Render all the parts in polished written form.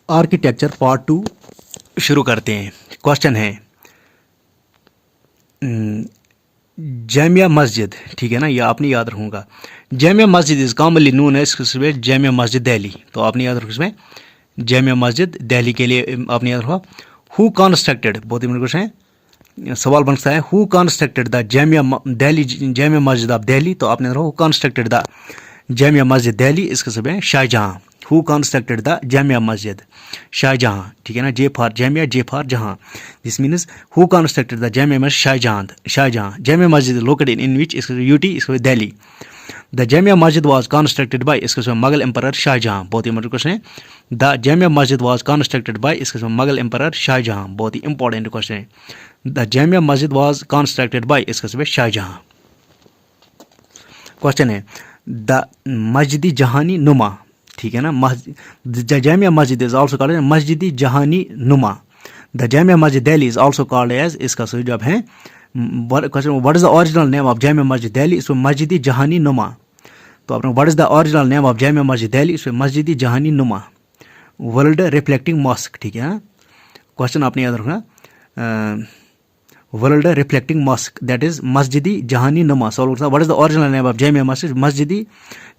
Architecture part 2 शुरू करते हैं। क्वेश्चन है जामिया मस्जिद, ठीक है ना, ये आपने याद रखूँगा। Jamia Masjid is commonly known as Jamia Masjid Delhi, तो आपने याद रखो इसमें जामिया मस्जिद दिल्ली के लिए आपने याद रखा। हु कंस्ट्रक्टेड, बहुत ही क्वेश्चन है, सवाल बन सकता है who constructed the Jamia Delhi Jamia Masjid of Delhi, तो आपने who constructed the Jamia Masjid Delhi, इसका सब है Shahjahan. Who constructed the Jamia Masjid, Shahjahan, ठीक है ना, J for Jamia, J for Jahan, this means who constructed the Jamia Masjid Shahjahan, Shahjahan. Jamia Masjid located in विच, इसका यूटी, इसका दिल्ली। द जामिया मस्जिद वाज कंस्ट्रक्टेड बाय, इसका मुगल एम्परर शाहजहाँ, बहुत ही इंपॉर्टेंट क्वेश्चन है। द जामिया मस्जिद वाज कंस्ट्रक्टेड बाय, इसका मुगल एम्परर शाहजहाँ, बहुत ही इंपॉर्टेंट क्वेश्चन है। द जामिया मस्जिद वाज कंस्ट्रक्टेड बाय, इसका शाहजहाँ। क्वेश्चन है द मस्जिद जहानी नुमा, ठीक है ना, Jamia Masjid is also called मस्जिद जहानी नुमा। The Jamia Masjid Delhi is also called as, इसका सही जवाब है question what is the original name of Jamia Masjid Delhi, इसमें मस्जिद जहानी नुमा। तो आपने what is the original name of Jamia Masjid Delhi, इसमें मस्जिद जहानी नुमा, वर्ल्ड रिफ्लेक्टिंग मॉस्क, ठीक है ना। क्वेश्चन आपने याद रखना world reflecting mosque, that is Masjid Jahani Numa. सवाल what is the original name of Jamia Masjid, Masjid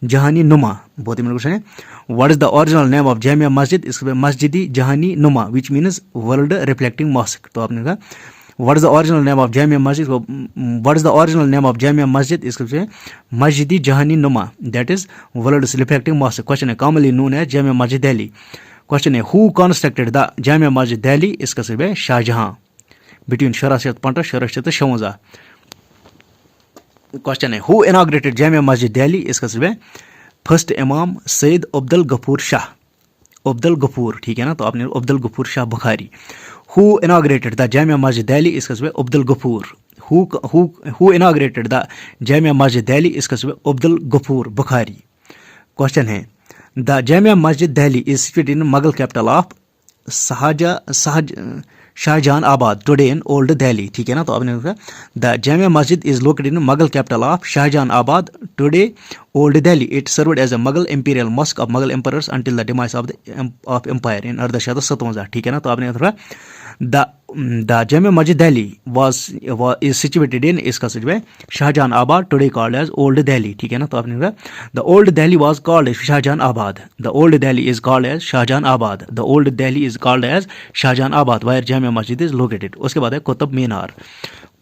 Jahani Numa, बहुत ही क्वेश्चन है। What is the original name of Jamia Masjid, इसमें Masjid Jahani Numa which means world reflecting mosque. तो आपने कहा what is the original name of Jamia Masjid, what is the original name of Jamia Masjid, इसके Masjid Jahani Numa, that is world reflecting mosque. Question है commonly known है Jamia Masjid Delhi. Question है who constructed the Jamia Masjid Delhi, इसका सब है शाहजहाँ, बिटवीन 1750-1756। क्वेश्चन है हु इनॉग्रेटेड जामिया मस्जिद दिल्ली, इसका सब है फर्स्ट इमाम सैयद अब्दुल गफूर शाह, अब्दुल गफूर, ठीक है ना, तो आपने Abdul Gafoor Shah Bukhari. Who inaugurated the Jamia Masjid Delhi, इसका सब है Abdul Gafoor. Who inaugurated the Jamia Masjid Delhi, इसका सब है अब्दुल गफूर बुखारी। क्वेश्चन है the Jamia Masjid Delhi is situated in Mughal capital of Shah Jahan आबाद टुडे इन ओल्ड दिल्ली, ठीक है ना, तो आपने कहा the Jamia Masjid is located in Mughal capital of Shah Jahan आबाद today old Delhi. It served as a Mughal imperial mosque of Mughal emperors until the demise of empire in 1857, ठीक है ना, तो आपने कहा the Jamia Masjid Delhi was is situated in, इसका सच है शाहजहान आबाद today called as old Delhi, ठीक है ना, तो आपने कहा the old Delhi was called as Shahjahan abad, the old Delhi is called as Shahjahan abad, the old Delhi is called as Shahjahan abad where Jamia Masjid is located. उसके बाद है कुतुब मीनार,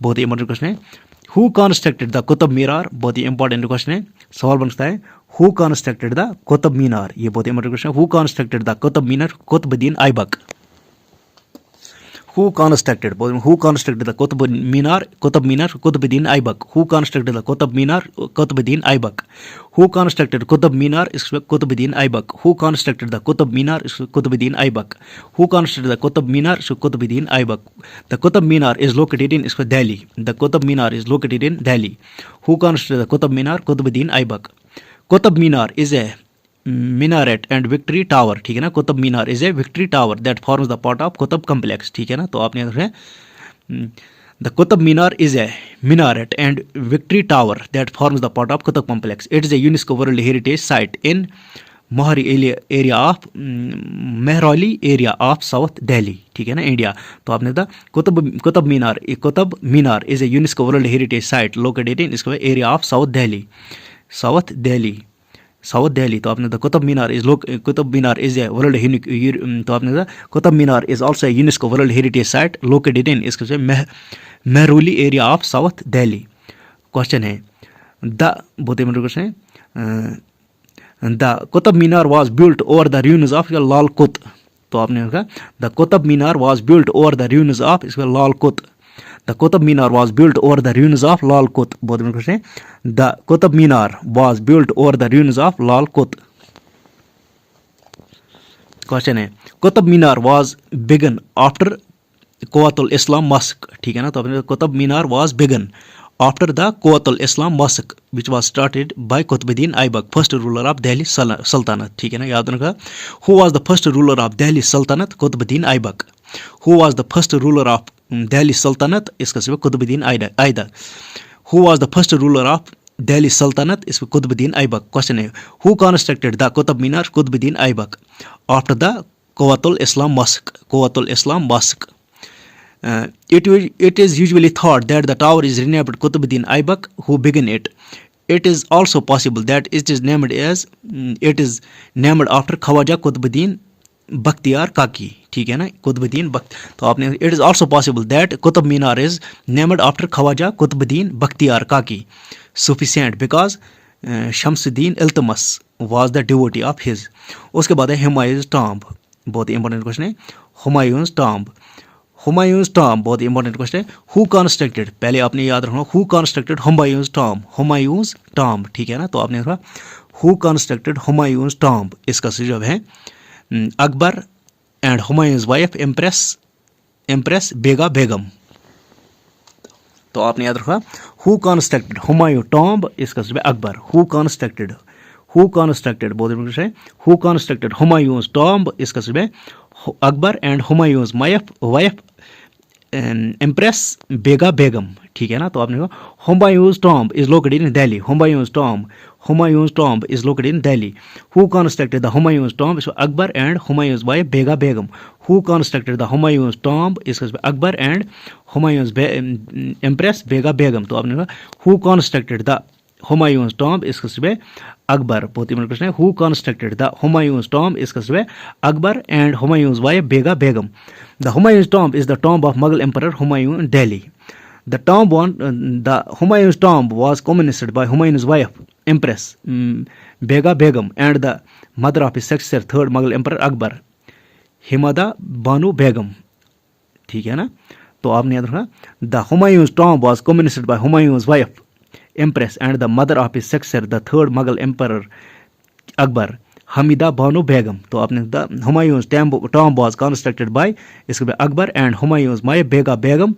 बहुत ही इंपॉर्टेंट क्वेश्चन है। Who constructed the Qutub Minar, बहुत ही इंपॉर्टेंट क्वेश्चन है। सवाल बनता है who constructed the Qutub Minar, ये बहुत ही इंपॉर्टेंट क्वेश्चन है। Who constructed the Qutub Minar, Qutubuddin Aibak. Who constructed the Qutb Minar, Qutbuddin Aibak. Who constructed the Qutb Minar, Qutbuddin Aibak. Who constructed Qutb Minar is Qutbuddin Aibak. Who constructed the Qutb Minar is Qutbuddin Aibak. Who constructed the Qutb Minar is Qutbuddin Aibak. The Qutb Minar is located in Delhi. The Qutb Minar is located in Delhi. Who constructed the Qutb Minar, Qutbuddin Aibak. Qutb Minar is a minaret and victory tower, ठीक है ना, Qutub Minar is a victory tower that forms the part of Qutub complex, ठीक है ना, तो आपने the Qutub Minar is a minaret and victory tower that forms the part of Qutb complex. It is a UNESCO World Heritage Site in Mehrauli area of South Delhi, ठीक है ना, India. तो आपने कहा Qutub Minar is a UNESCO world heritage site located in इसको area of south Delhi. तो आपने Qutub Minar is a world, तो आपने कहा Qutub Minar is also UNESCO world heritage site located in इसको Mehrauli area of south Delhi. Question है बहुत ही क्वेश्चन है the Qutub Minar was built over the ruins of Lal Kot. तो आपने कहा the Qutub Minar was built over the ruins of इसका लाल कुत। The Qutb Minar was built over the ruins of Lal Kut. बहुत बड़ा क्वेश्चन है। The Qutb Minar was built over the ruins of Lal Kut. Question है Qutb Minar was begun after Quwwatul Islam Mosque, ठीक है ना, तो अपने Qutb Minar was begun after the Quwwatul Islam Mosque which was started by Qutbuddin Aibak, first ruler of Delhi Sultanate, ठीक है ना, याद रखना। Who was the first ruler of Delhi Sultanate? Qutbuddin Aibak. Who was the first ruler of Delhi Sultanate? इसका सिर्फ Qutbuddin Aibak. Who was the first ruler of Delhi Sultanate? इसका Qutbuddin Aibak. Question है Who constructed the Qutb Minar? Qutbuddin Aibak. After the Quwwatul Islam Mosque. Quwwatul Islam Mosque. It is usually thought that the tower is renamed Qutbuddin Aibak, who began it. It is also possible that it is named after Khawaja Qutbuddin Bakhtiar Kaki. ठीक है ना, कुतुबुद्दीन बख्त, तो आपने it is also possible that Qutub Minar is named after Khwaja Qutubuddin Bakhtiyar Kaki Sufi saint because Shamsuddin Iltutmish was the devotee of his. उसके बाद है Humayun's tomb. बहुत ही इंपॉर्टेंट क्वेश्चन है. हुमायूंस टॉम्ब. हुमायूंस टॉम्ब बहुत ही इंपॉर्टेंट क्वेश्चन है. हु कंस्ट्रक्टेड, पहले आपने याद रखना who constructed Humayun's tomb. Humayun's tomb, ठीक है ना, तो आपने रखा हु कंस्ट्रक्टेड हुमायूंस टॉम्ब. इसका जवाब है Akbar and Humayun's wife empress Bega Begum. तो आपने याद रखा हु कंस्ट्रक्टेड हुमायूं टॉम्ब, इसका जवाब है अकबर. हु कंस्ट्रक्टेड बहुत इंपॉर्टेंट है. हु कंस्ट्रक्टेड हुमायूंस टॉम्ब, इसका जवाब है Akbar and Humayun's wife empress Bega Begum. ठीक है ना, तो आपने कहा Humayun's tomb is located in Delhi. Humayun's tomb is located in Delhi. Who constructed the Humayun's tomb, Akbar and Humayun's wife Bega Begum. Who constructed the Humayun's tomb, इसका अकबर एंड हुमायूंस एम्प्रेस बेगा बेगम. तो आपने कहा who constructed the Humayun's tomb, इसका जवाब अकबर. बहुत ही प्रश्न है. Who constructed the Humayun's tomb, इसका जवाब Akbar and Humayun's wife Bega Begum. The Humayun's tomb is the tomb of Mughal emperor Humayun in Delhi. The Humayun's tomb was commissioned by Humayun's wife, Empress Bega Begum, and the mother of his successor, third Mughal Emperor Akbar, Himada Banu Begum. ठीक है ना, तो आपने याद रखना the Humayun's tomb was commissioned by Humayun's wife, Empress, and the mother of his successor, the third Mughal Emperor Akbar, Hamida Banu Begum. तो आपने the Humayun's tomb was constructed by, इसके बाद Akbar and Humayun's wife Bega Begum,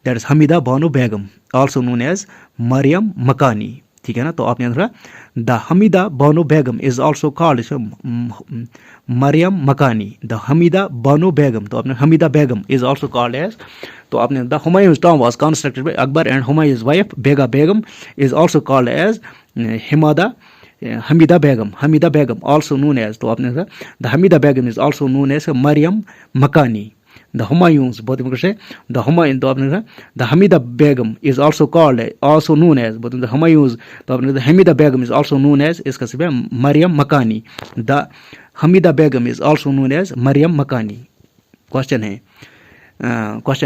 that is Hamida Bano Begum, also known as Mariam Makani. ठीक है ना, तो आपने रखा the Hamida Bano Begum is also called Mariam Makani. The Hamida Bano Begum, तो आपने Hamida Begum is also called as. तो आपने the Humayun's tomb was constructed by Akbar and Humayun's wife Bega Begum is also called as Hamida Begum, also known as, तो आपने the Hamida Begum is also known as Maryam Makani. The Humayuns, बहुत important है. The Humayun, तो आपने the Hamida Begum is also known as, but the Humayuns, तो आपने the Hamida Begum is also known as, इसका सिर्फ Maryam Makani. The Hamida Begum is also known as Maryam Makani. Question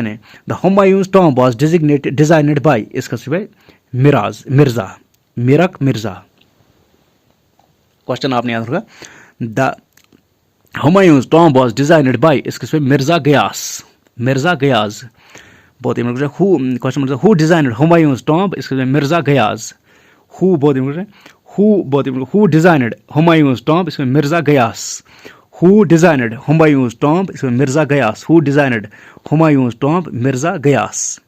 है the Humayun's tomb was designed by, इसका सिर्फ Mirza. Question आपने याद रखा the Humayun's tomb was designed by, इसके से मिर्जा गयास. बहुत इंपॉर्टेंट. क्वेश्चन मतलब हु डिजाइन्ड हुमायूंस टॉम्ब, इसके से मिर्जा गयास. बहुत important. Who designed Humayun's tomb, इसमें Mirza Ghiyas. Who designed Humayun's tomb, इसमें Mirza Ghiyas. Who designed Humayun's tomb, Mirza Ghiyas.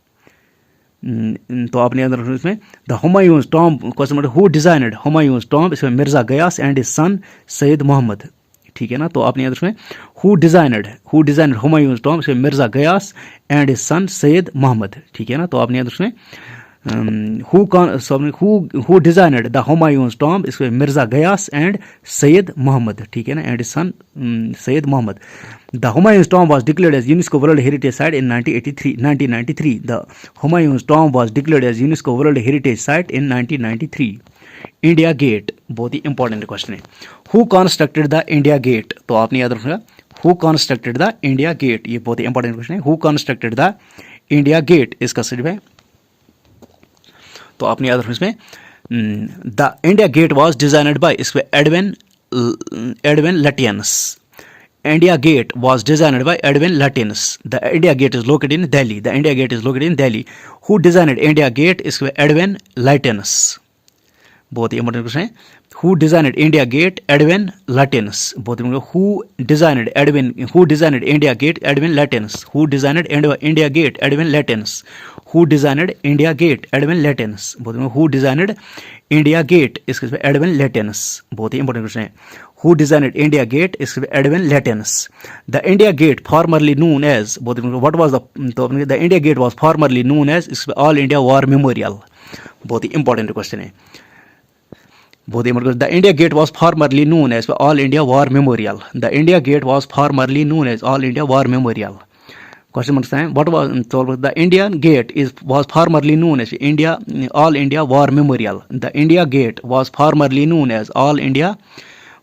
तो आपने याद रखना इसमें द हुमायूंस टॉम्ब, क्वेश्चन मतलब हु डिजाइन्ड हुमायूंस टॉम्ब, इसमें Mirza Ghiyas and his son Sayyid Mohammad. ठीक है ना, तो आपने याद रखना हु डिजाइन्ड हुमायूंस टॉम्ब, इसमें Mirza Ghiyas and his son Sayyid Mohammad. ठीक है ना, तो आपने याद रखना who designed the Humayun's tomb, इसमें मिर्जा गयास एंड सैयद मोहम्मद. ठीक है ना, and his son Sayyid Mohammad. The Humayun's tomb was declared as UNESCO World Heritage Site in 1993. The Humayun's tomb was declared as UNESCO World Heritage Site in 1993. India Gate, बहुत ही important question है. Who constructed the India Gate? तो आपने याद रखना Who constructed the India Gate, ये बहुत ही इंपॉर्टेंट क्वेश्चन है. Who constructed the India Gate, इसका सही है. तो आपने याद रखना इसमें The India Gate was designed by, इसमें Edwin Lutyens. India Gate was designed by Edwin Lutyens. The India Gate is located in Delhi. Who designed India Gate? इसके Edwin Lutyens. बहुत ही इंपॉर्टेंट क्वेश्चन है. Who designed India Gate? Edwin Lutyens. बहुत ही important. Who designed India Gate? Edwin Lutyens. Who designed India Gate? Edwin Lutyens. Who designed India Gate? Edwin Lutyens. बहुत ही Who designed India Gate? इसके Edwin Lutyens. बहुत ही important question है. Who designed India Gate? इसके Edwin Lutyens. The India Gate formerly known as, what was the India Gate was formerly known as, इसके All India War Memorial. बहुत ही important question है. बहुत ही मतलब the India gate was formerly known as all India war memorial. The India gate was formerly known as all India war memorial. Question number 7. What was the Indian Gate was formerly known as India All India War Memorial. The India Gate was formerly known as All India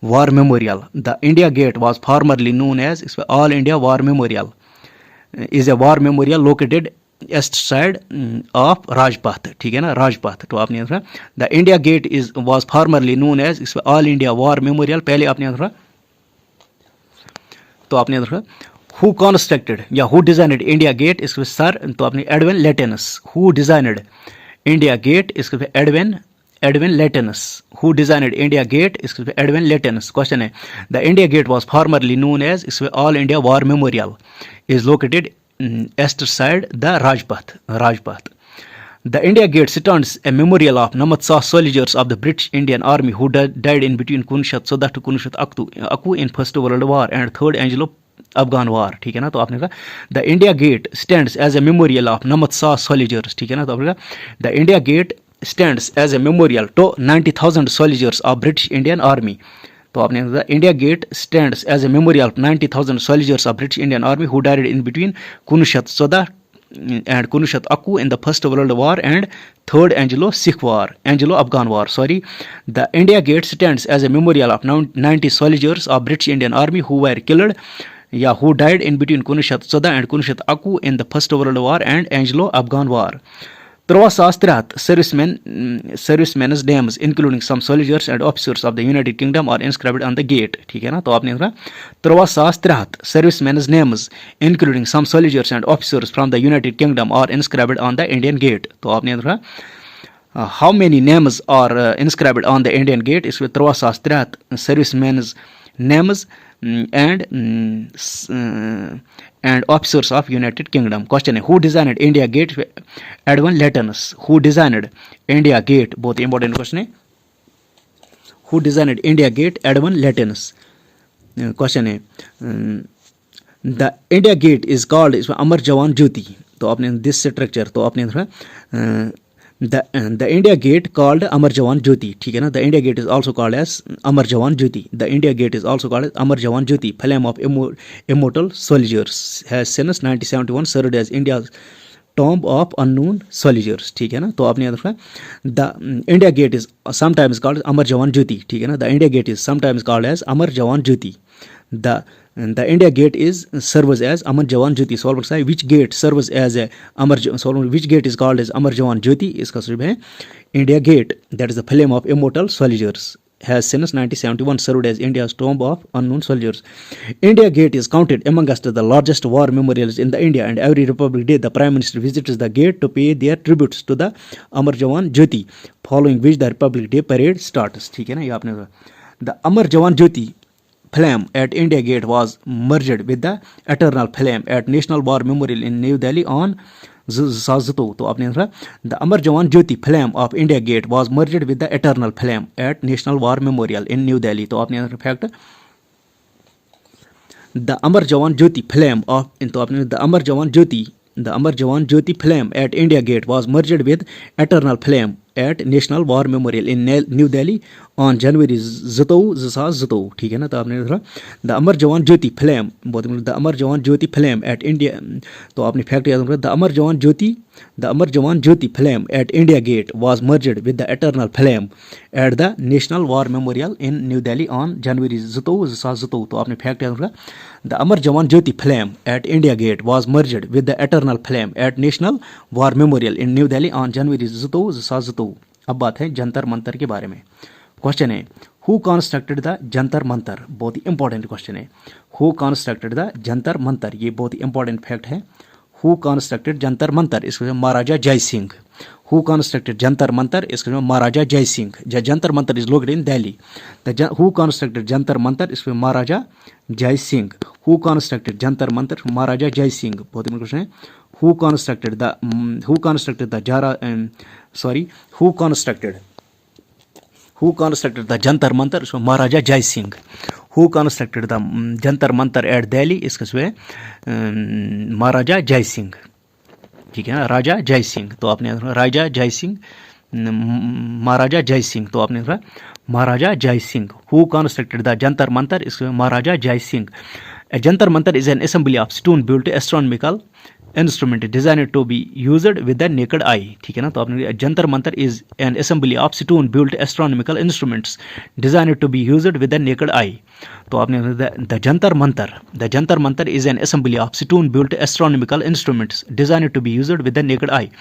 War Memorial. The India Gate was formerly known as All India War Memorial. Is a war memorial located east side of Rajpath. ठीक है ना, राजपथ. तो आपने answer the India gate was formerly known as All India War Memorial. पहले आपने answer तो आपने answer Who constructed या who designed India Gate इसके सर तो आपने Edwin Lutyens. Who designed India Gate इसके Edwin Lutyens. Who designed India Gate इसके एडविन लेटेनस. क्वेश्चन है the India gate was formerly known as इसके all India war memorial is located east side the Rajpath. The India Gate stands a memorial of Namatsa soldiers of the British Indian Army who died in between Kunushat Soda to Kunushat Akku in First World War and Third Anglo-Afghan War. ठीक है ना, तो आपने कहा The India Gate stands as a memorial of Namatsa soldiers. ठीक है ना, तो आपने कहा The India Gate stands as a memorial to 90,000 soldiers of British Indian Army. तो आपने कहा India Gate stands as a memorial to 90,000 soldiers of British Indian Army who died in between Kunushat Soda and Kunushat Akku in the First World War and Third Anglo-Afghan War. Sorry, the India Gate stands as a memorial of 90 soldiers of British Indian Army who were killed, who died in between Kunushat Soda and Kunushat Akku in the First World War and Anglo-Afghan War. 3,000 servicemen's names including some soldiers and officers of the United Kingdom are inscribed on the gate. ठीक है ना, तो आपने कहा 3,000 servicemen's names including some soldiers and officers from the United Kingdom are inscribed on the Indian Gate. तो आपने कहा how many names are inscribed on the Indian Gate? इसमें 3,000 servicemen's names and officers of United Kingdom. Question है who designed India Gate? Edwin Lattanus. Who designed India Gate? बहुत important question है. Who designed India Gate? Edwin Lattanus. Question है the India Gate is called Amar Jawan Jyoti. तो आपने this structure तो आपने the India Gate called Amar Jawan Jyoti. ठीक है ना, the India Gate is also called as Amar Jawan Jyoti. The India Gate is also called as Amar Jawan Jyoti, flame of immortal soldiers, has since 1971 served as India's tomb of unknown soldiers. ठीक है ना, तो आपने याद रखना the India Gate is sometimes called Amar Jawan Jyoti. ठीक है ना, the India Gate is sometimes called as Amar Jawan Jyoti. The India Gate is serves as Amar Jawan Jyoti. Solve say which gate serves as a which gate is called as Amar Jawan Jyoti? इसका जवाब है India Gate, that is the flame of immortal soldiers, has since 1971 served as India's tomb of unknown soldiers. India Gate is counted amongst the largest war memorials in the India, and every Republic Day the Prime Minister visits the gate to pay their tributes to the Amar Jawan Jyoti, following which the Republic Day parade starts. ठीक है ना, ये आपने the Amar Jawan Jyoti flame at India Gate was merged with the eternal flame at National War Memorial in New Delhi on Zazuto. तो आपने answer the Amar Jawan Jyoti flame of India Gate was merged with the eternal flame at National War Memorial in New Delhi. तो आपने answer fact the Amar Jawan Jyoti flame of तो आपने the Amar Jawan Jyoti flame at India Gate was merged with eternal flame at National War Memorial in New Delhi on January 2002. ठीक है ना, तो आपने देखा the Amar Jawan Jyoti flame the Amar Jawan Jyoti flame at India. तो आपने fact याद रखना the Amar Jawan Jyoti flame at India Gate was merged with the eternal flame at the National War Memorial in New Delhi on January 2002. तो आपने fact याद रखना the Amar Jawan Jyoti flame at India Gate was merged with the eternal flame at National War Memorial in New Delhi on January 2002. अब बात है जंतर मंतर के बारे में. क्वेश्चन है who constructed the Jantar Mantar. बहुत ही इंपॉर्टेंट क्वेश्चन है. Who constructed the Jantar Mantar, ये बहुत ही इंपॉर्टेंट फैक्ट है. हु कंस्ट्रक्टेड जंतर मंतर, इसका महाराजा जय सिंह. हु कंस्ट्रक्टेड जंतर मंतर, इसका महाराजा जय Singh. Jantar Mantar is located in Delhi. Who constructed Jantar Mantar, इसमें महाराजा जय सिंह. हु कंस्ट्रक्टेड जंतर मंतर, महाराजा जय सिंह. बहुत ही क्वेश्चन है. Who constructed the Jantar Mantar? So Maharaja Jai Singh. Who constructed the Jantar Mantar at Delhi? इसका है महाराजा जय सिंह. ठीक है ना, राजा जय सिंह. तो आपने राजा जय सिंह, महाराजा जय सिंह. तो आपने Maharaja Jai Singh. Who constructed the Jantar Mantar? Is Maharaja Jai Singh. A Jantar Mantar is an assembly of stone built astronomical instrument designed to be used with the naked eye. ठीक है ना, तो आपने Jantar Mantar is an assembly of stone built astronomical instruments designed to be used with the naked eye. तो आपने the jantar mantar is an assembly of stone built astronomical instruments designed to be used with the naked eye.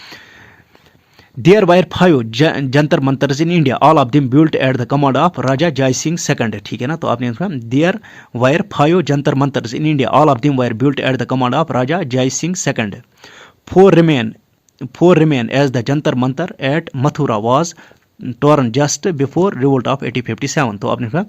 There were 5 jantar mantars in India, all of them built at the command of Raja Jai Singh II. ठीक है ना, तो आपने there were 5 jantar mantars in India, all of them were built at the command of Raja Jai Singh II. Four remain as the jantar mantar at Mathura was torn just before revolt of 1857. तो आपने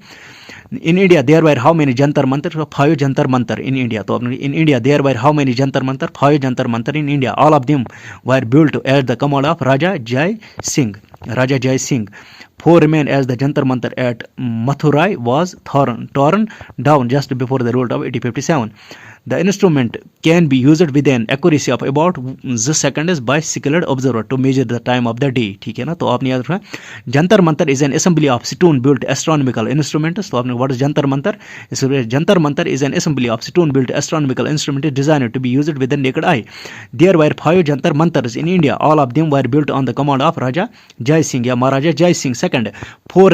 in India there were how many jantar mantar? 5 jantar mantar in India. तो आपने in India there were how many jantar mantar? 5 jantar mantar in India. All of them were built at the command of Raja Jai Singh. Four remain as the jantar mantar at Mathurai was torn down just before the revolt of 1857. The instrument can be used with an accuracy of about the seconds by skilled observer to measure the time of the day. ठीक है ना, तो आपने याद रखना Jantar Mantar is an assembly of stone built astronomical instruments. तो आपने what is Jantar Mantar? Jantar Mantar is an assembly of stone built astronomical instruments designed to be used with the naked eye. There were 5 jantar mantars in India. All of them were built on the command of Raja Jai Singh या Maharaja Jai Singh II. Four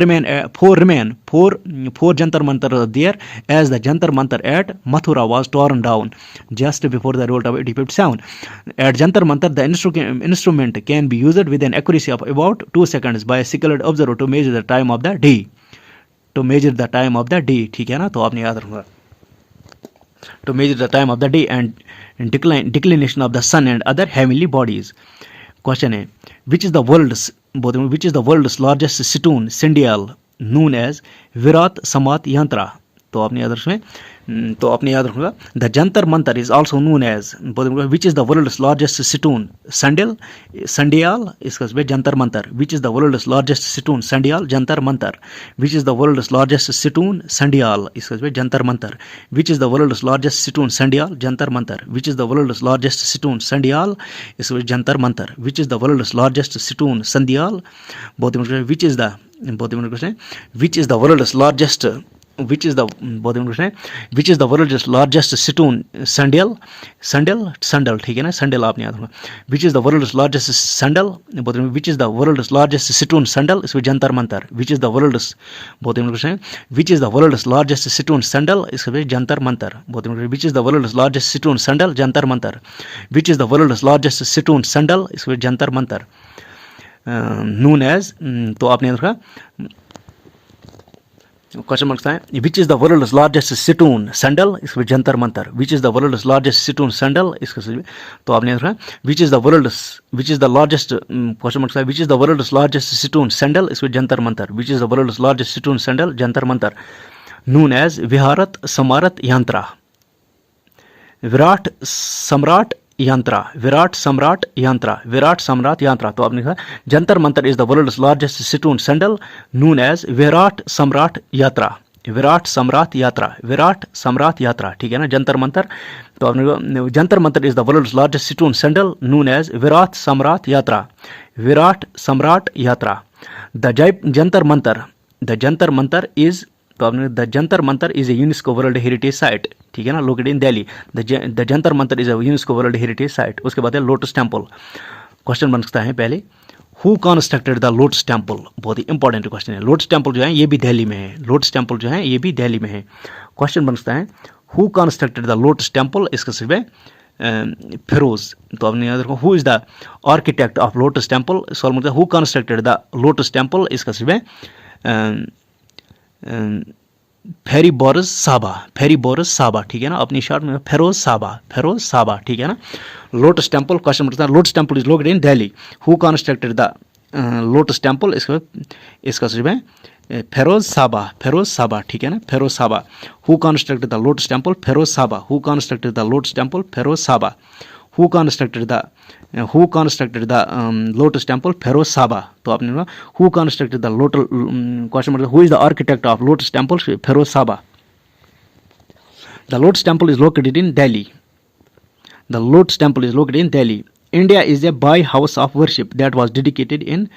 jantar mantars are there as the jantar mantar at Mathura was torn down just before the revolt of 1857. At jantar mantar the instrument can be used with an accuracy of about 2 seconds by a skilled observer to measure the time of the day. ठीक है ना, तो आपने याद रखना to measure the time of the day and declination of the sun and other heavenly bodies. Question है which is the world's largest stone sundial known as Virat Samat Yantra. तो आपने याद रखना the Jantar Mantar is also known as which is the world's largest stone sundial इसका Jantar Mantar. Which is the world's largest stone sundial Jantar Mantar. Which is the world's largest stone sundial इसका Jantar Mantar. Which is the world's largest stone sundial Jantar Mantar. Which is the world's largest stone sundial इसका Jantar Mantar. Which is the world's largest stone sundial बहुत which is the world's largest which is the world's largest stone sandal ठीक है ना, sandal आपने याद रखना. which is the world's largest sandal which is the world's largest stone sandal इसमें Jantar Mantar. which is the world's largest stone sandal इसमें Jantar Mantar. which is the world's largest stone sandal Jantar Mantar. which is the world's largest stone sandal इसमें Jantar Mantar known as. तो आपने याद रखा question marks है which is the world's largest stone sundial इसमें Jantar Mantar. Which is the world's largest stone sundial इसका तो आपने रखा which is the largest question marks है which is the world's largest stone sundial इसमें Jantar Mantar. Which is the world's largest stone sundial Jantar Mantar known as Vrihat Samrat Yantra. Virat Samrat Yantra. तो आपने कहा Jantar Mantar is the world's largest stone sundial known as Virat Samrat Yatra. ठीक है ना, जंतर मंतर. तो आपने Jantar Mantar is the world's largest stone sundial known as Virat Samrat Yatra. The Jantar Mantar is तो आपने the Jantar Mantar is a UNESCO world heritage site. ठीक है ना, located in Delhi. The Jantar Mantar is a UNESCO world heritage site. उसके बाद है लोटस टेम्पल. क्वेश्चन बन सकता है पहले who constructed the lotus temple. बहुत ही इंपॉर्टेंट क्वेश्चन है. लोटस टेम्पल जो है ये भी दिल्ली में है. क्वेश्चन बन सकता है who constructed the lotus temple. इसका सिर्फ है फिरोज. तो आपने याद रखो who is the architect of lotus temple. सवाल मतलब who constructed the lotus temple. इसका सिर्फ है फेरीबोरस साबा. ठीक है ना, अपनी शॉर्ट में फेरोज साबा. ठीक है ना. लोटस टेम्पल क्वेश्चन करता है lotus temple is located in Delhi. Who constructed the lotus temple. इसका सिर्फ है फेरोज साबा. ठीक है ना, फेरोज साबा. Who constructed the lotus temple Feroz साबा. Who constructed the lotus temple lotus temple Feroz Sabah. तो आपने who constructed the lotus question मतलब who is the architect of lotus temple Feroz Sabah. The lotus temple is located in Delhi. India is a by house of worship that was dedicated in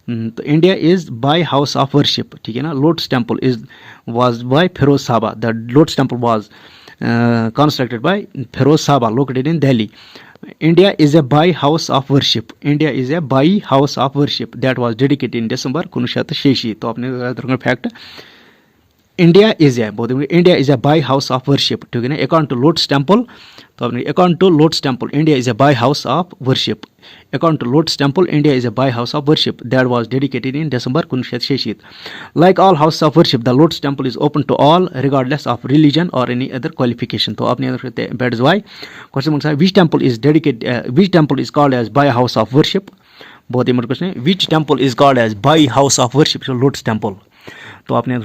तो India is by house of worship, ठीक है ना. Lotus temple is was by Feroz Sahba. The lotus temple was constructed by Feroz Saba, located in Delhi. India is a by house of worship. India is a by house of worship that was dedicated in December 1986. तो आपने रखना fact. India is a बहुत India is a Bahai house of worship, ठीक है ना. According to Lotus Temple, तो आपने according to Lotus Temple India is a Bahai house of worship. According to Lotus Temple India is a Bahai house of worship that was dedicated in December 1986. Like all house of worship the lotus temple is open to all regardless of religion और any other qualification. तो आपने that is why question marks है which temple is dedicated, which temple is called as Bahai house of worship. बहुत important question है. Which temple is called as Bahai house of worship. Lotus Temple. तो आपने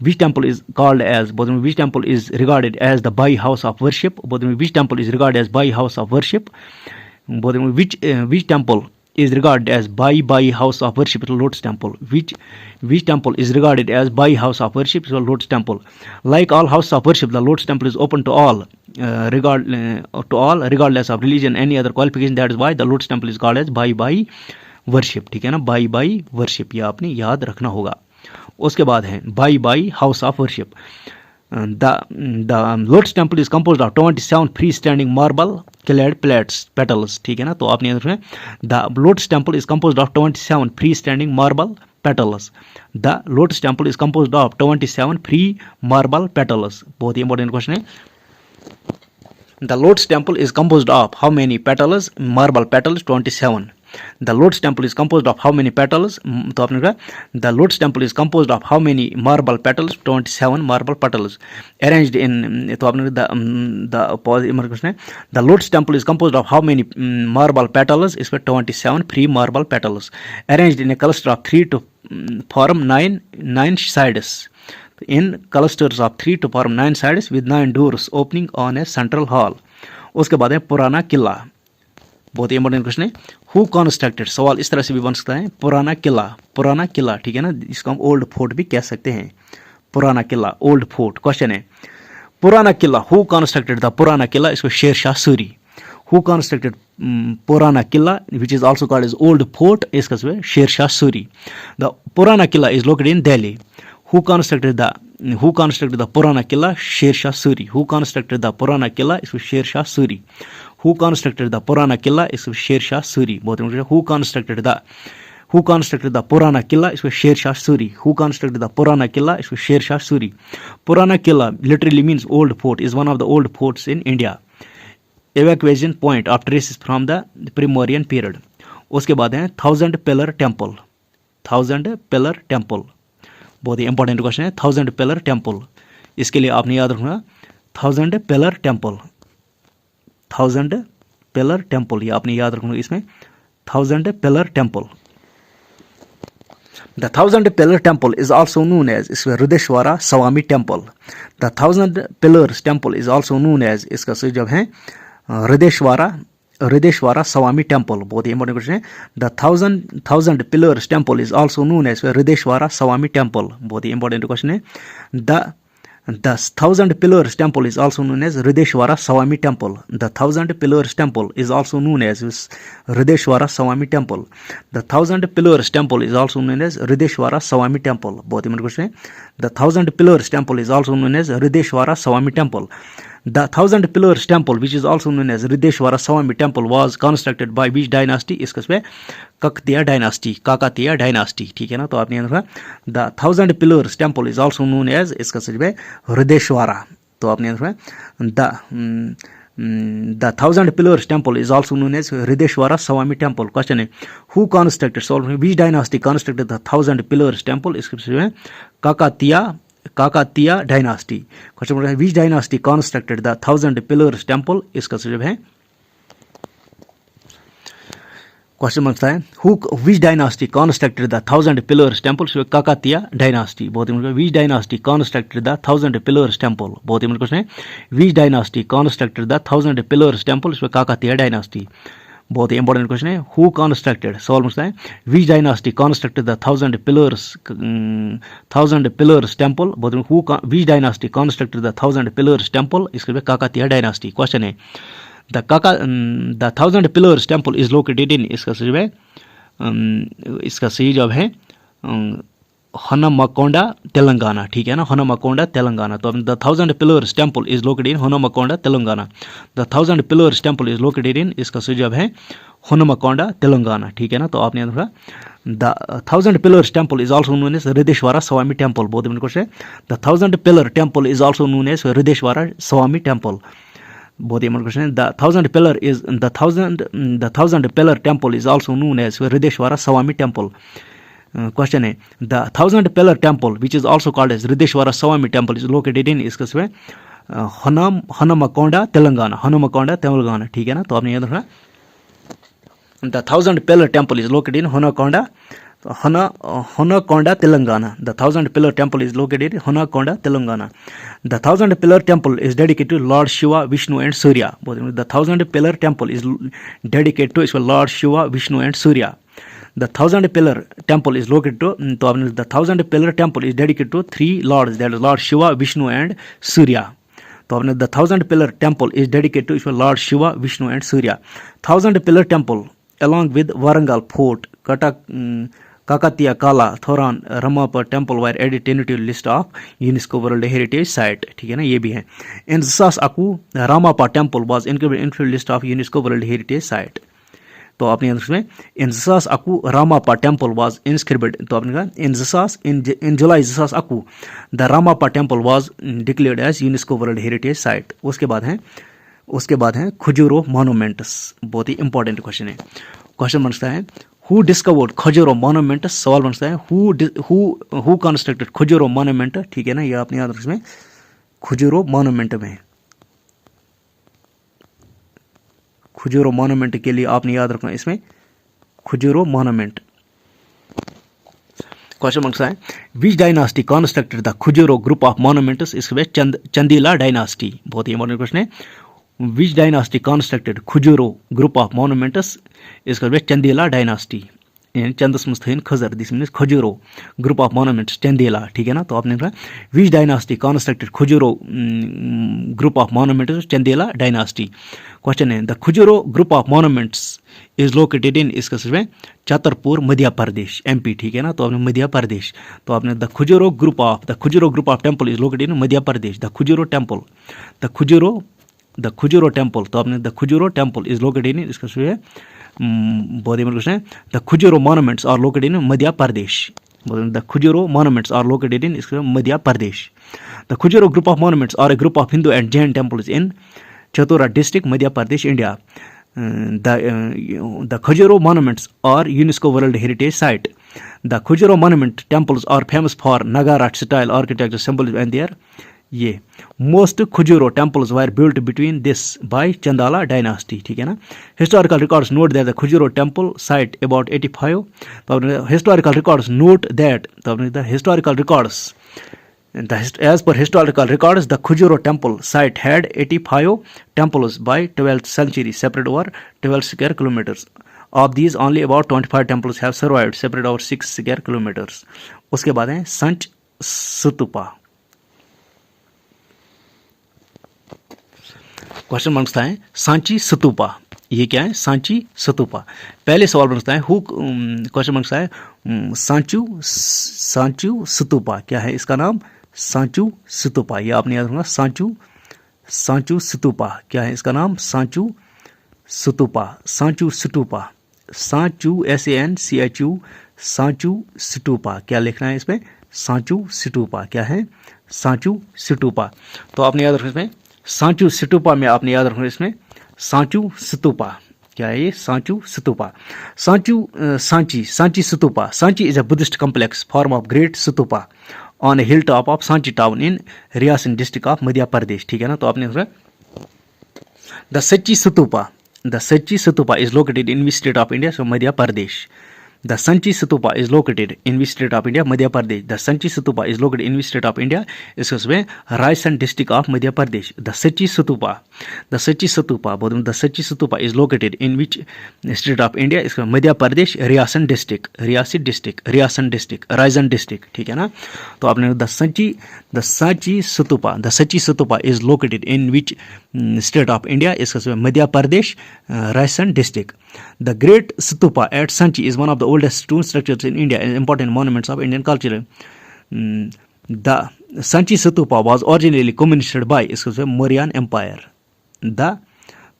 which temple is called as, बोलते हैं which temple is regarded as the Bahai house of worship. बोलते हैं which temple is regarded as Bahai house of worship. बोलते हैं which temple is regarded as by house of worship is Lotus temple. Which temple is regarded as by house of worship is Lotus temple. Like all house of worship, the Lotus temple is open to all, regardless of religion, any other qualification. That is why the Lotus temple is called as by worship. ठीक है ना, by worship, ये आपने याद रखना होगा. उसके बाद है by house of worship. The Lotus temple is composed of 27 freestanding marble clad petals. ठीक है ना. तो आपने the Lotus temple is composed of 27 freestanding marble petals. The Lotus temple is composed of 27 free marble petals. बहुत ही important question है. The Lotus temple is composed of how many petals? Marble petals 27. The Lotus temple is composed of how many petals? तो आपने कहा the Lotus temple is composed of how many marble petals? 27 marble petals arranged in. तो आपने the Lotus temple is composed of how many marble petals? इसमें 27 free marble petals arranged in a cluster of 3 to form 9 sides. In clusters of 3 to form 9 sides with 9 doors opening on a central hall. उसके बाद है पुराना किला. बहुत ही important question है. Who constructed. सवाल इस तरह से भी बन सकता है. पुराना किला, ठीक है ना. इसको हम ओल्ड फोर्ट भी कह सकते हैं. पुराना किला, ओल्ड फोर्ट. क्वेश्चन है पुराना किला. हु कॉन्स्ट्रक्टेड द पुराना किला. इसको Sher Shah Suri. Who constructed Purana Qila which is also called as old fort. इसका Shershah Suri. The Purana Qila is located in Delhi. Who constructed the Purana Killa? Sher Suri. Who constructed the Purana Killa? Is Sher Suri. Who constructed the Purana Killa? Is Sher Suri. Who constructed the Purana Killa? Is Sher Suri. Who constructed the Purana Killa? Is Sher Suri. Purana Killa literally means old fort. Is one of the old forts in India. Evacuation point of traces from the Primorian period. उसके बाद है 1000 Pillar Temple. 1000 Pillar Temple. बहुत ही important question है. 1000 pillar temple. इसके लिए आपने याद रखना 1000 पिलर टेम्पल. 1000 पिलर टेम्पल ये आपने याद रखना. इसमें 1000 pillar temple. The 1000 pillar temple is also known as Rideshwara Swami temple. The 1000 pillars temple is also known as, इसका सही जवाब है Rideshwara Swami temple. बहुत ही इंपॉर्टेंट क्वेश्चन है. The 1000 pillars temple is also known as Rideshwara Swami temple. बहुत ही important question है. The 1000 pillars temple is also known as Rideshwara Swami temple. The 1000 pillars temple is also known as Rideshwara Swami temple. The 1000 pillars temple is also known as Rideshwara Swami temple. बहुत ही important question है. The 1000 pillars temple is also known as Rideshwara Swami temple. The 1000 pillars temple, which is also known as Rideshwara Swami temple, was constructed by which dynasty? इसका इसमें Kakatiya dynasty. ठीक है ना. तो आपने रखा the 1000 pillars temple is also known as, इसका सही है Rideshwara. तो आपने रखा the 1000 pillars temple is also known as Rideshwara Swami temple. Question है who constructed, so which dynasty constructed the 1000 pillars temple? इसका सही है काकतीय डायनास्टी. क्वेश्चन है which dynasty constructed the 1000 pillars temple? इसका सही है. क्वेश्चन बनता है which dynasty constructed the 1000 pillars temple? Kakatiya dynasty. बहुत ही which dynasty constructed the 1000 pillars temple? बहुत ही क्वेश्चन है which dynasty constructed the 1000 pillars temple? Kakatiya dynasty. बहुत ही इंपॉर्टेंट क्वेश्चन है हु कॉन्स्ट्रक्टेड. सवाल पूछता है which dynasty constructed the 1000 pillars temple. Which dynasty constructed the 1000 pillars temple. इसके लिए काकतीय डायनास्टी. क्वेश्चन है the 1000 pillars temple is located in, इसका सही है इसका सही जवाब है हनमकोंडा तेलंगाना, ठीक है ना, हनमकोंडा तेलंगाना। तो the 1000 pillars temple is located in Hanamkonda Telangana. The 1000 pillars temple is located in, इसका सही जवाब है हनमकोंडा तेलंगाना, ठीक है ना। तो आपने देखा the 1000 pillars temple is also known as Rudreshwara Swamy temple. बहुत इंपॉर्टेंट क्वेश्चन है। The 1000 pillar temple is also known as Rudreshwara Swamy temple. बहुत इंपॉर्टेंट क्वेश्चन है। The 1000 pillar temple is also known as Rudreshwara Swamy temple. Question है the 1000 pillar temple which is also called as Rudreshwara Swamy temple is located in, इसका सही हनमकोंडा तेलंगाना, हनमकोंडा तेलंगाना, ठीक है ना। तो आपने याद रखना the 1000 pillar temple is located in Hanamkonda Telangana. The 1000 pillar temple is located in Hanamkonda Telangana. The 1000 pillar temple is dedicated to lord Shiva Vishnu and Surya. The 1000 pillar temple is dedicated to इसको lord Shiva Vishnu and Surya. The 1000 pillar temple is located to, तो आपने the 1000 pillar temple is dedicated to 3 lords, that is Lord Shiva, Vishnu and Surya. तो आपने the 1000 pillar temple is dedicated to Lord Shiva, Vishnu and Surya. 1000 pillar temple along with Warangal Fort, Kakatiya Kala, Thoran, Ramapur temple were added tentative list of UNESCO World Heritage Site, ठीक है ना, ये भी है। In Zsas Aku, Ramapur temple was included in list of UNESCO World Heritage Site. तो आपने इसमें इन जसास अकू रामापा temple was इंस्क्रिप्टेड। तो आपने कहा इन जुलाई जसास अकू the Ramappa temple was declared as UNESCO world heritage site. उसके बाद है खजुरो मॉन्यूमेंट्स। बहुत ही इंपॉर्टेंट क्वेश्चन है। क्वेश्चन बनता है हु डिस्कवर्ड खजुरो मॉन्यूमेंट्स। सवाल बनता है हु कंस्ट्रक्टेड खजुरो मॉन्यूमेंट, ठीक है ना, ये आपने याद रखना इसमें खजुरो मॉन्यूमेंट में, खजुरो मॉन्यूमेंट के लिए आपने याद रखना इसमें खजुरो मॉन्यूमेंट। क्वेश्चन बनता है which dynasty constructed the Khajuraho group of monuments, इसमें चंदीला डायनास्टी। बहुत ही इंपॉर्टेंट क्वेश्चन है। Which dynasty constructed Khajuraho group of monuments, इसका चंदीला डायनास्टी। चंदस मुस्तहीन खजर, this means Khajuraho group of monuments Chandela, ठीक है ना। तो आपने कहा which dynasty constructed Khajuraho group of monuments Chandela dynasty. Question है the Khajuraho group of monuments is located in, इसका सही है छतरपुर मध्य प्रदेश MP, ठीक है ना। तो आपने मध्य प्रदेश, तो आपने the Khajuraho group of temple is located in Madhya Pradesh. The Khajuraho temple, तो आपने the Khajuraho temple is located in, इसका सही है बहुत ही क्वेश्चन है the Khajuraho monuments are located in Madhya Pradesh. The Khajuraho monuments are located in, इसका Madhya Pradesh. The Khajuraho group of monuments are a group of Hindu and Jain temples in Chhatarpur district Madhya Pradesh India. The Khajuraho monuments are UNESCO world heritage site. The Khajuraho monument temples are famous for Nagara style architecture symbol and there ये most Khajuraho temples were built between this by Chandela dynasty, ठीक है ना। Historical records note that the Khajuraho temple site about 85, तो historical records note that, तो the historical records as per historical records the Khujuro temple site had 85 temples by 12th century separate over 12 square kilometers. Of these only about 25 temples have survived separate over 6 square kilometers. उसके बाद है संच stupa. Question बनता है Sanchi stupa, ये क्या है सांची स्तूपा। पहले सवाल बनता है क्वेश्चन बनता है सांचू स्तूपा, क्या है इसका नाम सांचू स्तूपा, ये आपने याद रखना सांचू स्तूपा, क्या है इसका नाम सांचू स्तूपा, सांचू स्तूपा, सांचू SANCHU सांचू स्तूपा, क्या लिखना है इसमें सांचू स्तूपा, क्या है सांचू स्तूपा। तो आपने याद रखना इसमें सांचू स्तूपा में, आपने याद रखना इसमें सांचू स्तूपा, क्या है ये Sanchi stupa. Sanchi stupa. Sanchi is a Buddhist complex form of great stupa on a hill top of Sanchi town in Raisen district of Madhya Pradesh, ठीक है ना। तो आपने द सच्ची stupa is located in which state of India, so Madhya Pradesh. The Sanchi Stupa is located in which state of India? Madhya Pradesh. The Sanchi Stupa is located in which state of India? Excuse me, Raisan district of Madhya Pradesh. The Sanchi Stupa is located in which state of India? Excuse me, Madhya Pradesh, Raisan district, Raisan district, Raisan district. ठीक है ना। तो आपने the Sanchi Stupa is located in which state of India? Excuse me, Madhya Pradesh, Raisan district. The Great Stupa at Sanchi is one of the oldest stone structures in India and important monuments of Indian culture. The Sanchi Stupa was originally commissioned by Mauryan Empire.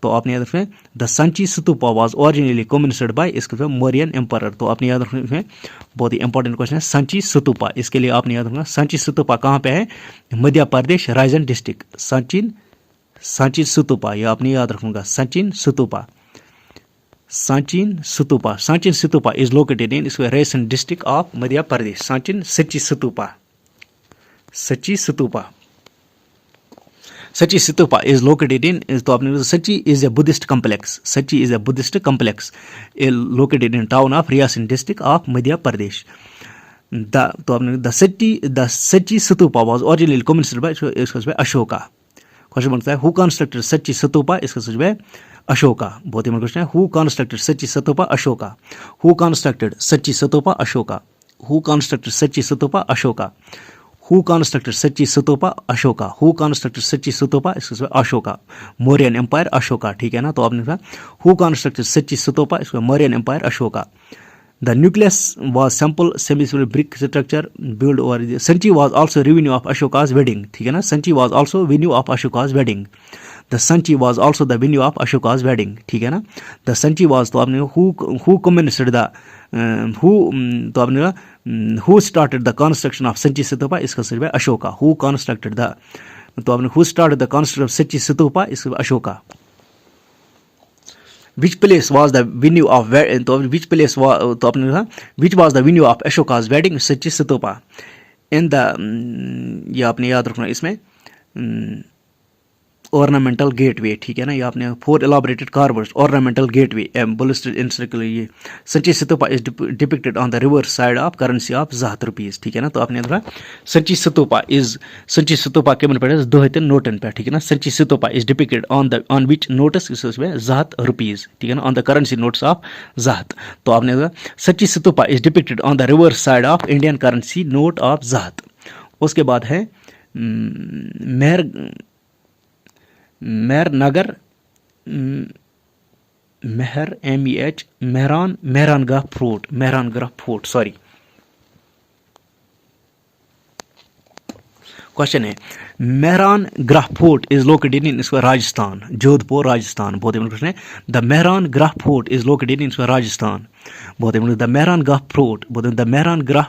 तो आपने याद रखें the Sanchi stupa was originally commissioned by इसके Mauryan empire. तो आपने याद रखें बहुत ही इंपॉर्टेंट क्वेश्चन है संची स्तूपा। इसके लिए आपने याद रखना संची स्तूपा कहाँ पे है, मध्य प्रदेश रायसेन डिस्ट्रिक्ट। सांची स्तूपा ये आपने याद रखूंगा Sanchi stupa. Sanchi stupa is located in Raisen district of Madhya Pradesh. सच्ची स्तूपा is located in, तो आपने सच्ची is a Buddhist complex. सच्ची is a Buddhist complex located in town of Riyasin district of Madhya Pradesh. तो आपने the सच्ची stupa was originally commissioned by इसका Ashoka. Question बनता है who constructed सच्ची स्तूपा, इसका सच है अशोका। बहुत ही क्वेश्चन है who constructed सच्ची स्तूपा अशोका। who constructed सच्ची स्तूपा अशोका। who constructed सच्ची stupa Ashoka. Who constructed Sachi Stupa Ashoka? Who constructed Sachi Stupa? Ashoka. Mauryan Empire Ashoka. ठीक है ना, तो आपने कहा Who constructed Sachi Stupa? इसको Mauryan Empire Ashoka. The nucleus was simple semi-circular brick structure built over the Sanchi was also revenue of Ashoka's wedding. ठीक है ना, Sanchi was also venue of Ashoka's wedding. The Sanchi was also the venue of Ashoka's wedding. ठीक है ना, the Sanchi was तो आपने who commenced the तो आपने who started the construction of Sanchi Stupa इसका सही है अशोका। who constructed the तो आपने who started the construction of Sanchi Stupa इसका Ashoka. which place was the venue of तो which place was तो आपने कहा which was the venue of Ashoka's wedding Sanchi Stupa in the ये आपने याद रखना इसमें ornamental gateway। ठीक है ना, ये आपने 4 elaborated carvers ornamental gateway ballasted in circle। ये Sanchi Stupa is depicted on the reverse side of currency of Zahat rupees। ठीक है ना, तो आपने देखा Sanchi Stupa के मन पे 2 नोटन पे। ठीक है ना, Sanchi Stupa is depicted on which notes इसमें Zahat rupees। ठीक है ना, on the currency notes of Zahat। तो आपने देखा Sanchi Stupa is depicted on the reverse side of Indian currency note of Zahat। उसके बाद है Mehrangarh Mehrangarh fort sorry. Question है Mehrangarh fort is located in इसका राजस्थान जोधपुर राजस्थान। बहुत ही क्वेश्चन है the Mehrangarh fort is located in इसका राजस्थान। बहुत ही the Mehrangarh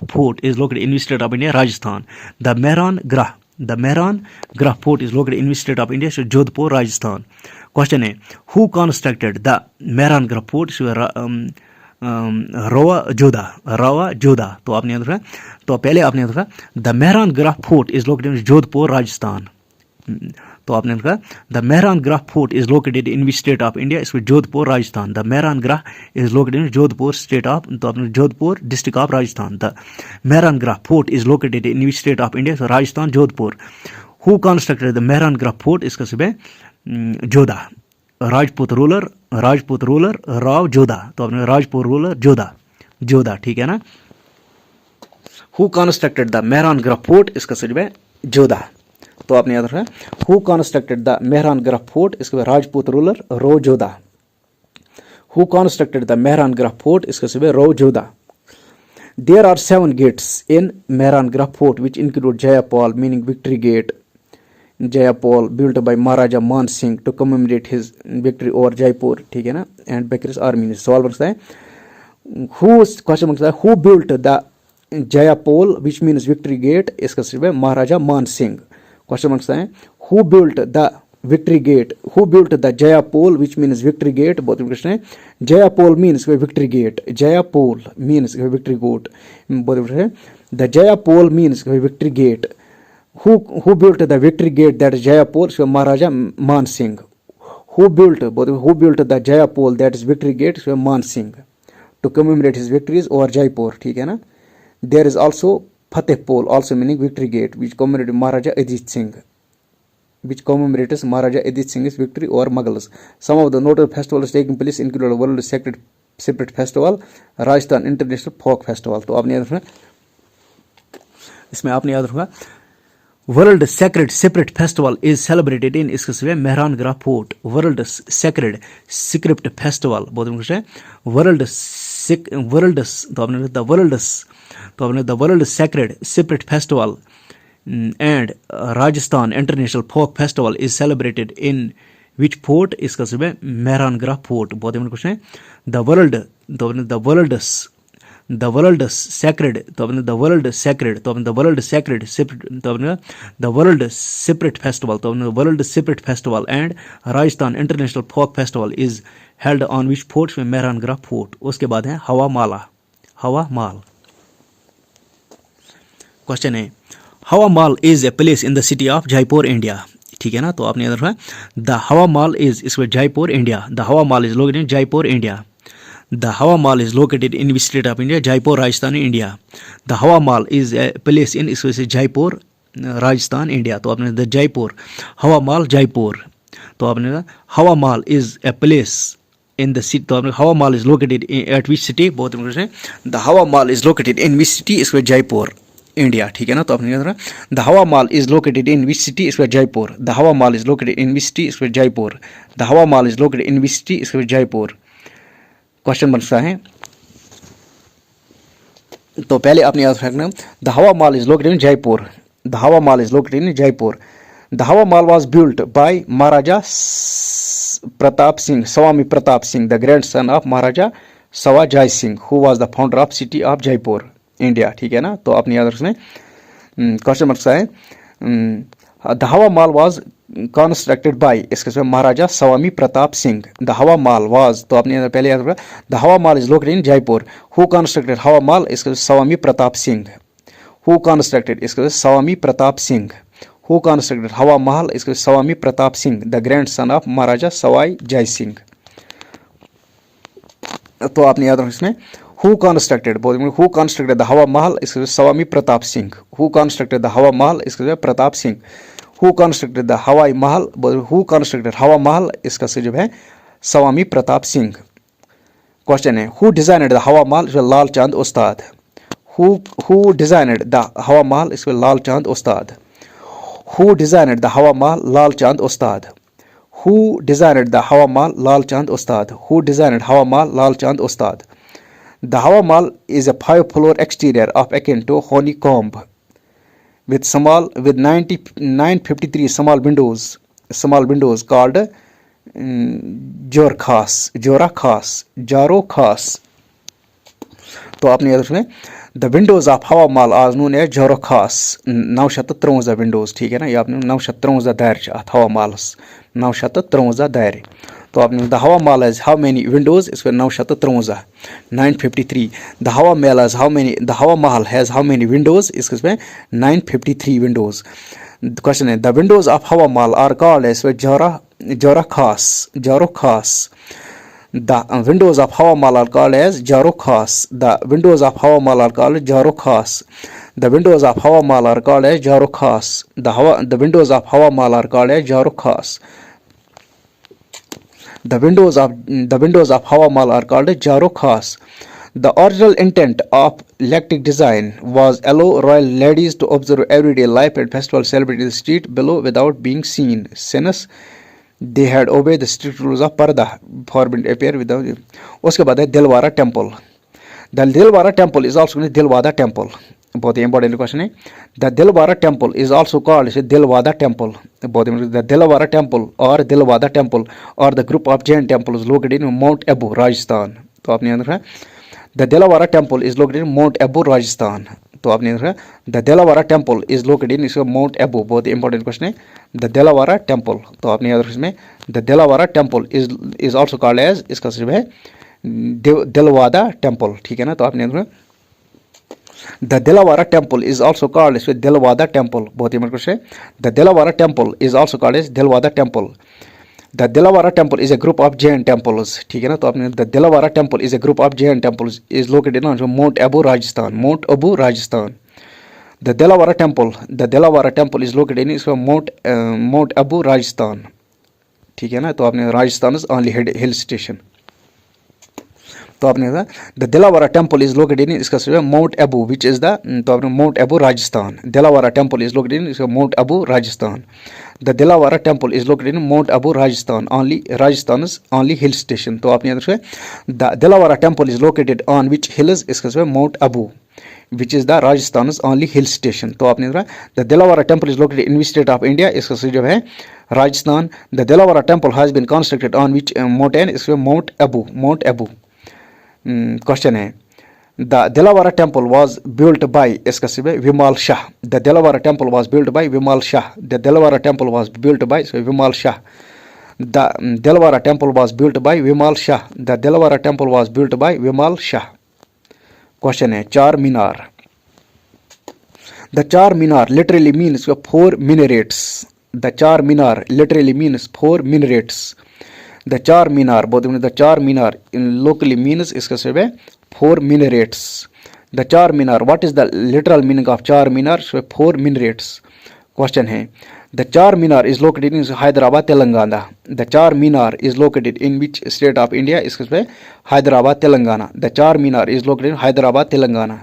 fort is located in state of India Rajasthan. The Mehrangarh Fort is located in which state of India? Jodhpur, Rajasthan. Question है who constructed the Mehrangarh Fort? Rawa Jodha। तो आपने याद रखा, तो पहले आपने याद रखा the Mehrangarh Fort is located in Jodhpur, Rajasthan। तो आपने कहा the Mehrangarh fort is located in which state of India? इसमें Jodhpur Rajasthan. The Mehrangarh is located in Jodhpur state of, तो आपने Jodhpur district of Rajasthan. The Mehrangarh fort is located in which state of India? Rajasthan Jodhpur. Who constructed the Mehrangarh fort? इसका सुबह Jodha. Rajput ruler Rao Jodha. तो आपने Rajput ruler Jodha. ठीक है ना, who constructed the Mehrangarh fort? इसका सुबह जोधा। तो आपने याद रखा who constructed the Mehrangarh fort? इसके बाद Rajput ruler Rao Jodha. Who constructed the Mehrangarh fort? इसके बाद Rao Jodha. There are 7 gates in Mehrangarh fort which include Jaipol meaning victory gate. Jaipol built by Maharaja Man Singh to commemorate his victory over Jaipur. ठीक है ना, एंड बेकरिस आर्मी। सवाल बनता है क्वेश्चन बनता है who built the Jaipol which means victory gate? इसका सिर्फ महाराजा मान सिंह। क्वेश्चन बनता है who built the victory gate? Who built the Jaipol which means victory gate? बहुत क्वेश्चन है Jaipol means victory gate. Jaipol means victory gate. बहुत है the Jaipol means victory gate. Who built the victory gate that is Jaipol? Maharaja Man Singh. Who built the Jaipol that is victory gate? मान Singh to commemorate his victories over Jaipur. ठीक है ना, there is also Fatehpol also meaning victory gate which commemorates Maharaja Ajit Singh's victory over Mughals. Some of the notable festivals taking place include World Sacred Spirit Festival, Rajasthan International Folk Festival। तो आपने याद रखना, इसमें आपने याद रखना World Sacred Spirit Festival is celebrated in इसका सिर्फ Mehrangarh Fort। World Sacred Spirit Festival बहुत कुछ है। World वर्ल्ड्स, तो आपने द वर्ल्ड्स, तो आपने the world sacred spirit festival and Rajasthan international folk festival is celebrated in which fort, इसका सब है मेहरानगढ़ फोर्ट। बहुत इंपॉर्टेंट क्वेश्चन है। द वर्ल्ड, तो आपने the world's, the world sacred, तो आपने द वर्ल्ड सेक्रेड, तो आपने द वर्ल्ड सेक्रेड, तो आपने द वर्ल्ड सेपरेट फेस्टिवल, तो आपने world separate festival and Rajasthan international folk festival is held on which fort, में मेहरानगढ़ फोर्ट। उसके बाद है हवा माला, हवा माल। क्वेश्चन है Hawa Mahal is a place in the city of Jaipur India, ठीक है ना। तो आपने याद रखा द हवा माल इज, इसमें Jaipur India, the Hawa Mahal is located in Jaipur India. The Hawa Mahal is located in which state of India, Jaipur Rajasthan India. The Hawa Mahal is a place इन, इस वजह से जयपुर राजस्थान इंडिया। तो आपने द जयपुर हवा माल जयपुर, तो आपने Hawa Mahal is a place in the city, तो आपने Hawa Mahal is located at which city, बहुत इंपॉर्टेंट है। The Hawa Mahal is located in which city, इसमें जयपुर इंडिया, ठीक है ना। तो आपने याद रखा the Hawa Mahal is located in which city, इसमें Jaipur. The Hawa Mahal is located in which city, इसमें Jaipur. The Hawa Mahal is located in which city, इसमें जयपुर। क्वेश्चन बनता है, तो पहले आपने याद रखना the Hawa Mahal is located in Jaipur, the Hawa Mahal is located in Jaipur. The Hawa Mahal was built by Maharaja Pratap Singh, Sawai Pratap Singh, the grandson of Maharaja Sawai Jai Singh, who was the founder of city of Jaipur India, ठीक है ना। तो आपने याद रखना क्वेश्चन बनता है the Hawa Mahal was constructed by, इसके महाराजा स्वामी प्रताप सिंह। द हवा माल वाज, तो आपने पहले याद रखा the Hawa Mahal is located in Jaipur. Who constructed Hawa Mahal, इसके स्वामी प्रताप सिंह। हु कंस्ट्रक्टेड, इसके स्वामी प्रताप सिंह। हु कंस्ट्रक्टेड हवा महल, इसके Sawai Pratap Singh, the grandson of Maharaja Sawai Jai Singh. तो आपने याद रखना इसमें who constructed, who constructed the Hawa Mahal, इसके Sawai Pratap Singh. Who constructed the Hawa Mahal, इसके Pratap Singh. Who constructed the Hawa Mahal, who constructed Hawa महल, इसका से जो है स्वामी प्रताप सिंह। क्वेश्चन है हु डिजाइनड द हवा महल, लाल चांद उस्ताद। Who designed the Hawa Mahal, इसके लाल चांद उस्ताद। हु डिजाइनड द हवा महल, लाल चांद उस्ताद। हु डिजाइनड द हवा महल, लाल चांद उस्ताद। हु डिजाइनड हवा महल, लाल चांद उस्ताद। The Hawa Mahal is a 5-floor exterior of akin to honeycomb with 953 small windows called Jorkhas. तो आपने याद रखना द विंडोज ऑफ हवा महल आज नून एज जोरखास, 953 विंडोज, ठीक है ना। ये आपने 953 दायरे अथ हवा महलस, 953 दायरे। तो आपने the Hawa Mahal as how many windows, इसमें 953, 953। The Hawa Mahal as how many, the Hawa Mahal has how many windows, इसमें 953 विंडोज। क्वेश्चन है the windows of Hawa Mahal are called as jharokhas. The windows of Hawa Mahal are called as Jorkhas. The windows of Hawa Mahal are called Jorkhas. The windows of Hawa Mahal are called as Jorkhas. The windows of Hawa Mahal are called as Jorkhas. The windows of Hawa Mahal are called as Jorkhas. The original intent of electric design was allow royal ladies to observe everyday life and festival celebrated in the street below without being seen, since they had obeyed the strict rules of पर्दा, forbidden appear without. उसके बाद है Dilwara temple. The Dilwara temple is also Dilwada temple, बहुत ही important question है। The Dilwara temple is also called Dilwada temple, बहुत important. The Dilwara temple और Dilwada temple और the group of Jain temple located in Mount Abu, Rajasthan. तो आपने याद रखा the Dilwara temple is located in Mount Abu, Rajasthan. तो आपने याद रखा the Dilwara temple is located in Mount above, बहुत ही इंपॉर्टेंट क्वेश्चन है। द दिलवारा टेम्पल, तो आपने याद रखा इसमें the Dilwara temple is also called as, इसका सिर्फ है दिलवादा टेम्पल, ठीक है ना। तो आपने याद रखा the Dilwara temple is also called as Dilwada temple, बहुत ही इंपॉर्टेंट क्वेश्चन है। The Dilwara temple is also called as Dilwada temple. The Dilwara temple is a group of Jain temples, ठीक है ना। तो आपने the Dilwara temple is a group of Jain temples is located on Mount Abu, Rajasthan, Mount Abu, Rajasthan. The Dilwara temple is located in Mount Abu, Rajasthan, ठीक है ना। तो आपने राजस्थान ओनली हिल स्टेशन। तो आपने कहा the Dilawara temple is located in, इसका सही Mount Abu which is the, तो आपने Mount Abu Rajasthan, Dilawara temple is located in, इसका Mount Abu Rajasthan, the Dilawara temple is located in Mount Abu Rajasthan, only Rajasthan only hill station. तो आपने the Dilawara temple is located on which hills, इसका सही Mount Abu which is the Rajasthan's only hill station। तो आपने the Dilavara temple is located in which state of India, इसका सही जवाब है Rajasthan. the Dilavara temple has been constructed on which mountain, इसका Mount Abu, Mount Abu। Question है the Dilavara temple was built by, इसका सही है Vimal Shah, the Dilavara temple was built by Vimal Shah, the Dilavara temple was built by Vimal Shah, the Dilavara temple was built by Vimal Shah, the Dilavara temple was built by Vimal Shah. Question है Char Minar, the Char Minar literally means four minarets, the Char Minar literally means four minarets, the Char Minar बोलते the Char Minar in locally means, इसका सब है four minarets, the Char Minar what is the literal meaning of Char Minar, four minarets. Question है the Char Minar is located in Hyderabad Telangana, the Char Minar is located in which state of India, इसका Hyderabad Telangana, the Char Minar is located in Hyderabad Telangana,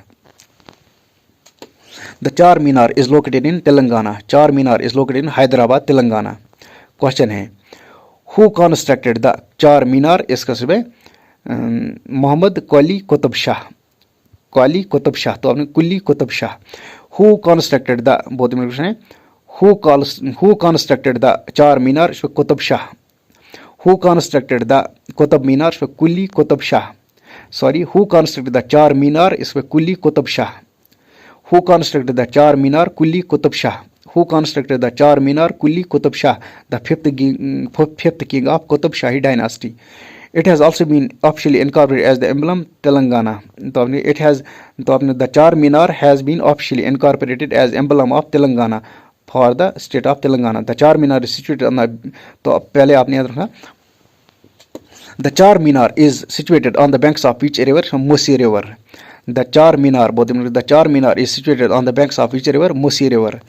the Char Minar is located in Telangana, Char Minar is located in Hyderabad Telangana. Question है who constructed the Char Minar, इसका मोहम्मद कुली कुतुब शाह, कुली कुतुब शाह, तो आपने Quli Qutub Shah. Who constructed the बहुत question है who constructed the Char Minar, Qutub Shah, who constructed the Qutub Minar, Quli Qutub Shah, sorry who constructed the Char Minar, इसमें Quli Qutub Shah, who constructed the Char Minar Quli Qutub Shah, who constructed the Char Minar Quli Qutub Shah, the fifth king of Qutub Shahi dynasty. It has also been officially incorporated as the emblem Telangana। तो आपने it has, तो आपने the Charminar has been officially incorporated as emblem of Telangana for the state of Telangana। The Charminar is situated on the, तो पहले आपने याद रखना the Charminar is situated on the banks of which river, Musi river। The Charminar बोलते the Charminar is situated on the banks of which river, Musi river।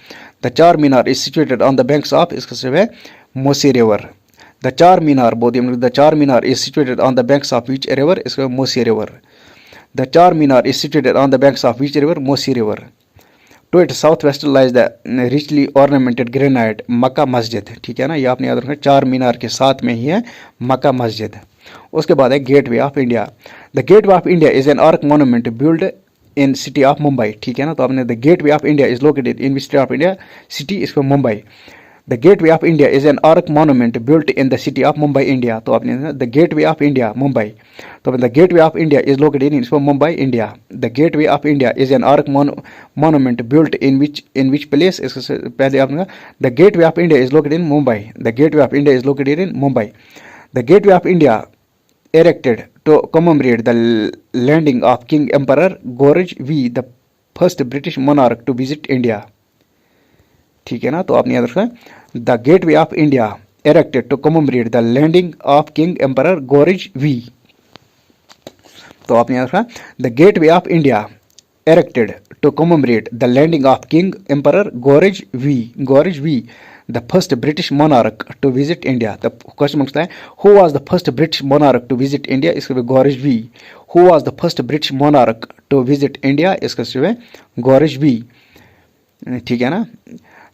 The Charminar is situated on the banks of, इसका सब है Musi river। The Charminar बोलते the Charminar is situated on the banks of which river, इसका Musi river। The Charminar is situated on the banks of which river, Musi river। To its southwest lies the richly ornamented granite मक्का मस्जिद। ठीक है ना, ये आपने याद रखना, चार मीनार के साथ में ही है मक्का मस्जिद। उसके बाद है Gateway of India. The Gateway of India is an arch monument build in city of Mumbai. ठीक है ना, तो आपने the Gateway of India is located in which city of India, city इसको Mumbai. The Gateway of India is an arch monument built in the city of Mumbai India. तो आपने the Gateway of India Mumbai, तो the Gateway of India is located in Mumbai India. The Gateway of India is an arch monument built in which place, इससे पहले आपने the Gateway of India is located in Mumbai, the Gateway of India is located in Mumbai. The Gateway of India erected to commemorate the landing of King Emperor George V, the first British monarch to visit India। ठीक है ना, तो आपने याद रखना the Gateway of India erected to commemorate the landing of King Emperor George V। तो आपने याद रखना the Gateway of India erected to commemorate the landing of King Emperor George V, the first British monarch to visit India। the question मांगता है who was the first British monarch to visit India, इसका George V। who was the first British monarch to visit India, इसका George V। ठीक है ना,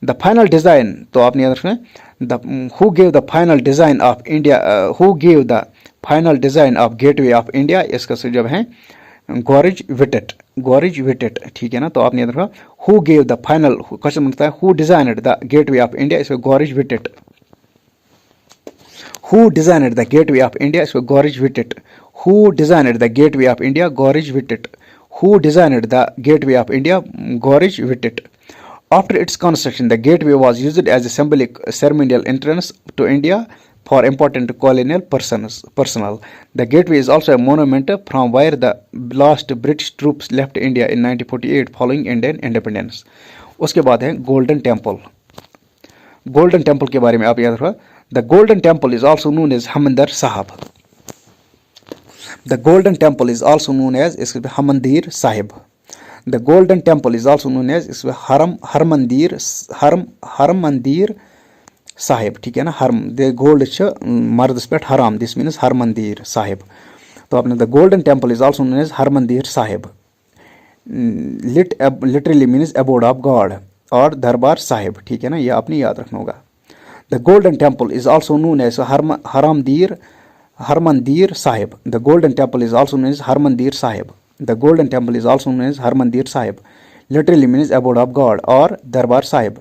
the final design, तो आपने याद रखना who gave the final design of India, who gave the final design of gateway of India, इसका जब है गॉरेज विटेट। ठीक है ना, तो आपने याद रखा who gave the final, question बनता है who designed the Gateway of India, इसमें George Wittet. Who designed the Gateway of India, इसमें George Wittet. Who designed the Gateway of India, George Wittet. Who designed the Gateway of India, George Wittet. After its construction, the gateway was used as a symbolic ceremonial entrance to India for important colonial personnel। The gateway is also a monument from where the last British troops left India in 1948 following Indian independence। उसके बाद है golden temple. Golden temple के बारे में आप याद रखो, the Golden Temple is also known as Harmandir Sahib. The Golden Temple is also known as Harmandir Sahib. The Golden Temple is also known as Harmandir Sahib. ठीक है ना, हरम द गोल्ड मर्दस पे हराम, दिस मीन्स हरमंदीर साहिब। तो आपने the Golden Temple is also known as Harmandir Sahib. Literally means abode of God और दरबार साहिब. ठीक है ना, ये आपने याद रखना होगा. The Golden Temple is also known as Harmandir Sahib. The Golden Temple is also known as Harmandir Sahib. The Golden Temple is also known as Harmandir Sahib. Literally means abode of God और Darbar Sahib.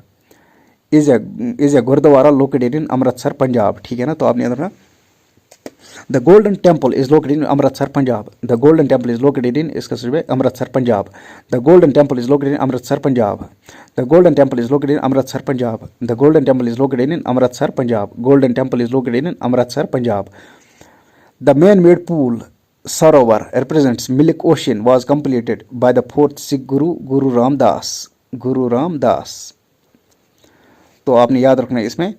Is a gurdwara located in Amritsar Punjab. ठीक है ना, तो आपने याद रखना. The Golden Temple is located in Amritsar Punjab. The Golden Temple is located in, इसका सिर्फ Amritsar Punjab. The Golden Temple is located in Amritsar Punjab. The Golden Temple is located in Amritsar Punjab. The Golden Temple is located in Amritsar Punjab. Golden Temple is located in Amritsar Punjab. The man made pool Sarovar represents Milk Ocean was completed by the fourth Sikh Guru, Guru Ramdas. तो आपने याद रखना है इसमें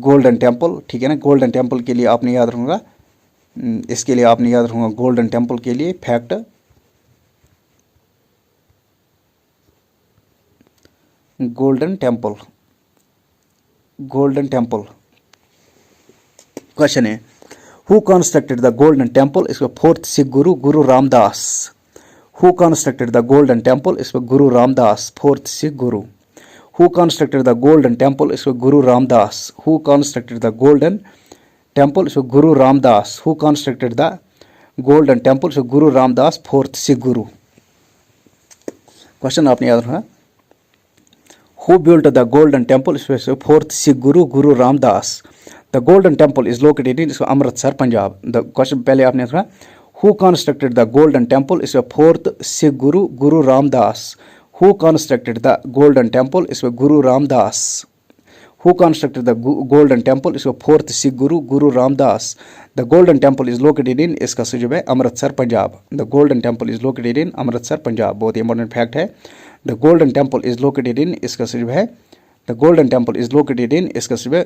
golden Temple. ठीक है ना, golden temple के लिए आपने याद रखूंगा, इसके लिए आपने याद रखूंगा गोल्डन टेम्पल के लिए फैक्ट. Golden temple. क्वेश्चन है who constructed the Golden temple. इसको fourth Sikh Guru Guru Ramdas. Who constructed the Golden temple. इसको गुरु Ramdas fourth Sikh Guru. Who constructed the Golden temple. इसको गुरु Ramdas. Who constructed the Golden temple. इसको गुरु Ramdas. Who constructed the Golden temple. इसको गुरु Ramdas fourth Sikh गुरु. Question आपने याद रखना. Who built the Golden temple. इसको fourth Sikh Guru Guru Ramdas. The Golden Temple is located in, इसको Amritsar Punjab. The question पहले आपने रखा who constructed the Golden temple. इसको fourth Sikh Guru Guru Ramdas. Who constructed the Golden temple. इसको गुरु Ramdas. Who constructed the Golden temple. इसको fourth Sikh Guru Guru Ramdas. The Golden Temple is located in, इसका सुझाव है Amritsar Punjab. The Golden Temple is located in Amritsar Punjab. बहुत ही important fact है. The Golden Temple is located in, इसका सुझाव है the Golden Temple is located in, इसका सुझाव है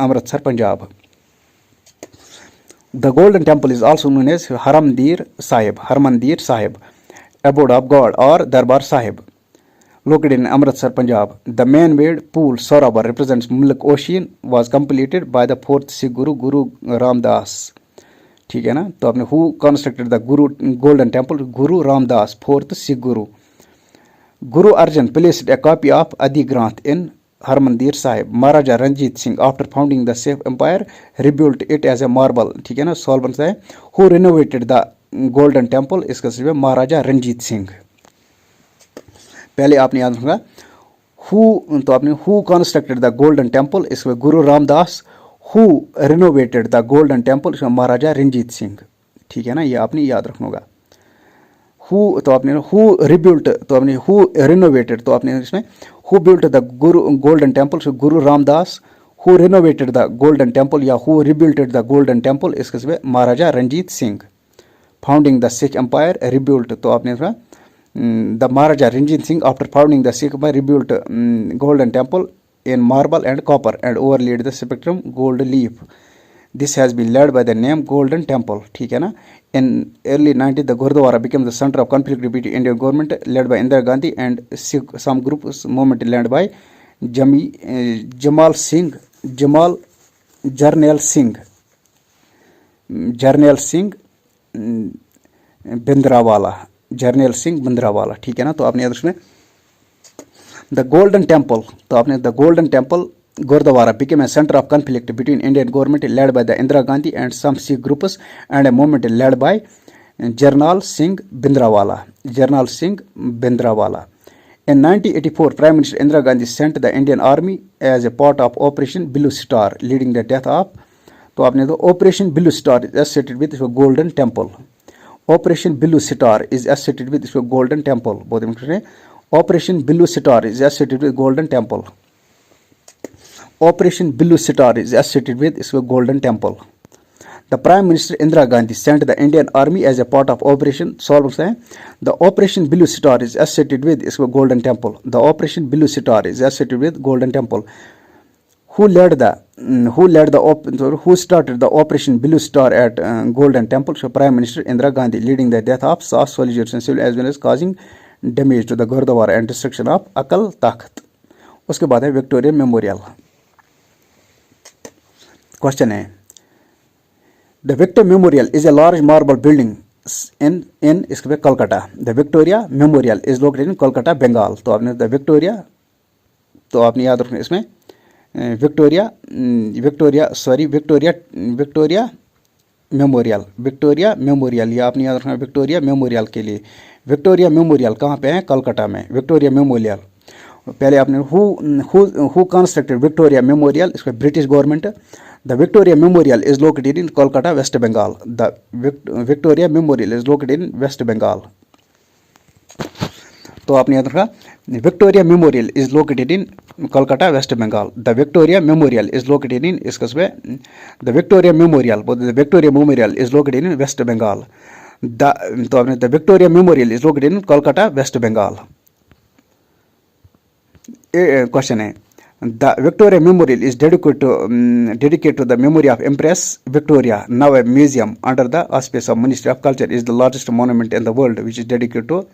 Amritsar Punjab. The Golden Temple is also known as Harmandir Sahib. abode of God or Darbar Sahib, located in Amritsar, Punjab. The man-made pool Sarovar represents Milk Ocean was completed by the fourth Sikh Guru, Guru Ramdas. ठीक है ना. तो आपने who constructed the Guru Golden Temple, Guru Ramdas, fourth Sikh Guru. Guru Arjan placed a copy of Adi Granth in Harmandir Sahib. Maharaja Ranjit Singh, after founding the Sikh Empire, rebuilt it as a marble. ठीक है ना. सवाल बनता है who renovated the Golden Temple. इसका सिर्फ महाराजा रंजीत सिंह. पहले आपने याद रखना who, तो आपने who constructed the Golden Temple, इसमें गुरु Ramdas. who renovated the Golden Temple, इसमें महाराजा रंजीत सिंह. ठीक है ना, ये आपने याद रखना होगा. who, तो आपने who rebuilt, तो आपने who renovated, तो आपने इसमें who built the Golden Temple, इसमें गुरु Ramdas. who renovated the Golden Temple या who rebuilt the Golden Temple, इसके सिर्फ Maharaja Ranjit Singh. Founding the Sikh empire rebuilt, तो आपने the Maharaja Ranjit Singh after founding the Sikh empire rebuilt Golden Temple in marble and copper and overlaid the spectrum gold leaf. This has been led by the name Golden Temple. ठीक है ना. In early 90s the gurdwara became the centre of conflict between Indian government led by Indira Gandhi and Sikh some group movement led by Jarnail Singh बिंद्रावाला. ठीक है ना. तो आपने याद रखना द गोल्डन टेम्पल, तो आपने the Golden Temple gurdwara became a centre of conflict between Indian government led by the Indira Gandhi and some Sikh groups and a movement led by Jarnail Singh बिंद्रावाला. In 1984, Prime Minister Indira Gandhi sent the Indian Army as a part of Operation Blue Star, leading the death of, तो आपने तो Operation Blue Star is associated with Golden Temple. Operation Blue Star is associated with Golden Temple. बहुत important है. Operation Blue Star is associated with Golden Temple. Operation Blue Star is associated with Golden Temple. The prime minister Indira Gandhi sent the Indian army as a part of operation solve है. The Operation Blue Star is associated with Golden Temple. The Operation Blue Star is associated with Golden temple. Who started the Operation Blue Star at Golden Temple? So Prime Minister Indira Gandhi, leading the death of Saas soldiers and civil as well as causing damage to the Gurdwara and destruction of Akal Takht. उसके बाद है Victoria Memorial. Question है the Victor memorial is a large marble building in इसके पे Kolkata. The Victoria Memorial is located in Kolkata Bengal. तो आपने the Victoria, तो आपने याद रखना इसमें विक्टोरिया मेमोरियल, ये आपने याद रखना विक्टोरिया मेमोरियल के लिए। विक्टोरिया मेमोरियल कहाँ पे है? कलकत्ता में। विक्टोरिया मेमोरियल पहले आपने हु कंस्ट्रक्टेड विक्टोरिया मेमोरियल, इसका British government. The Victoria Memorial is located in Kolkata West Bengal. The Victoria Memorial is located in West Bengal. तो आपने याद रखा Victoria Memorial is located in Kolkata West Bengal. The Victoria Memorial is located in इस कस्बे the Victoria Memorial is located in West Bengal. तो आपने the Victoria Memorial is located in Kolkata West Bengal. Question है the Victoria Memorial is dedicated to the memory of empress Victoria, now a museum under the auspices of ministry of culture, is the largest monument in the world which is dedicated to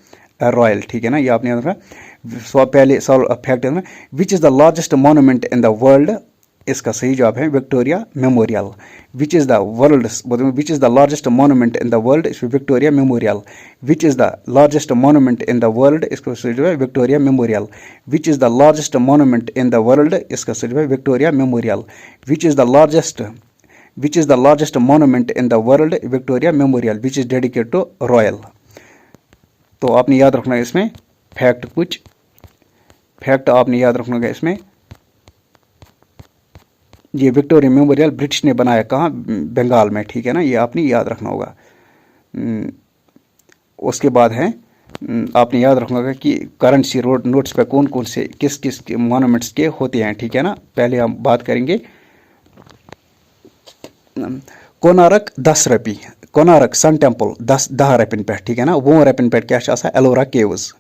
royal. ठीक है ना, ये आपने याद रखा। पहले fact है which is the largest monument in the world, इसका सही जवाब है Victoria Memorial. Which is the largest monument in the world, इसमें Victoria Memorial. Which is the largest monument in the world, इसका सही जवाब है Victoria Memorial. Which is the largest monument in the world, इसका सही जवाब है Victoria Memorial. Which is the largest monument in the world, Victoria Memorial, which is dedicated to royal. तो आपने याद रखना है इसमें फैक्ट, कुछ फैक्ट आपने याद रखना है इसमें। ये विक्टोरिया मेमोरियल ब्रिटिश ने बनाया कहाँ? बंगाल में। ठीक है ना, ये आपने याद रखना होगा। उसके बाद है आपने याद रखना होगा कि करेंसी रोड नोट्स पे कौन कौन से किस मॉन्यूमेंट्स के होते हैं। ठीक है ना, पहले हम बात करेंगे कोनारक 10 रपी, कोनारक सन टेम्पल 10 रपन पे। ठीक है ना, 20 रपन पे क्या एलोरा केव्स।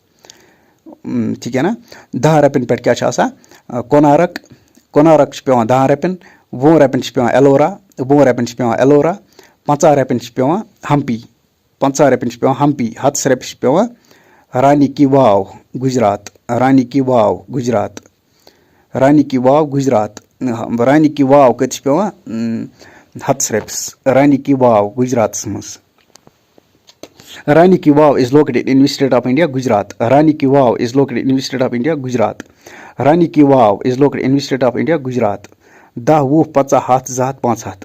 ठीक है ना, 10 रपन पे क्या कोनारक पे 10 रपन, 20 रपन पे एलोरा, 20 रपन पे एलोरा, 50 रपन पे हम्पी, 50 रपन पे हम्पी, 10 रपन पे रानी की वाव गुजरात, रानी की वाव गुजरात, रानी की वाव गुजरात, रानी की वाव कत पे 10 रपस, रानी की वाव गुजरात मज। Rani ki Vav is located in state of India Gujarat, Rani ki Vav is located in state of India Gujarat, Rani ki Vav is located in state of India Gujarat. 10, 20, 50, 100, 200, 500।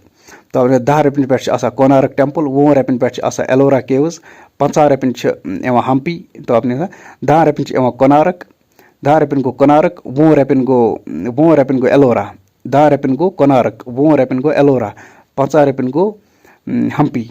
तो 10 रपन पे कोनारक टेम्पल, 20 रपन पे एलोरा केव्स, 50 रपन हम्पी। तो आपने 10 रपन कोनारक, 10 रपन गो कोनारक, 20 रपन गो एलोरा, 10 रपन गो कोनारक, 20 रपन गो एलोरा, 50 रपन गो हम्पी,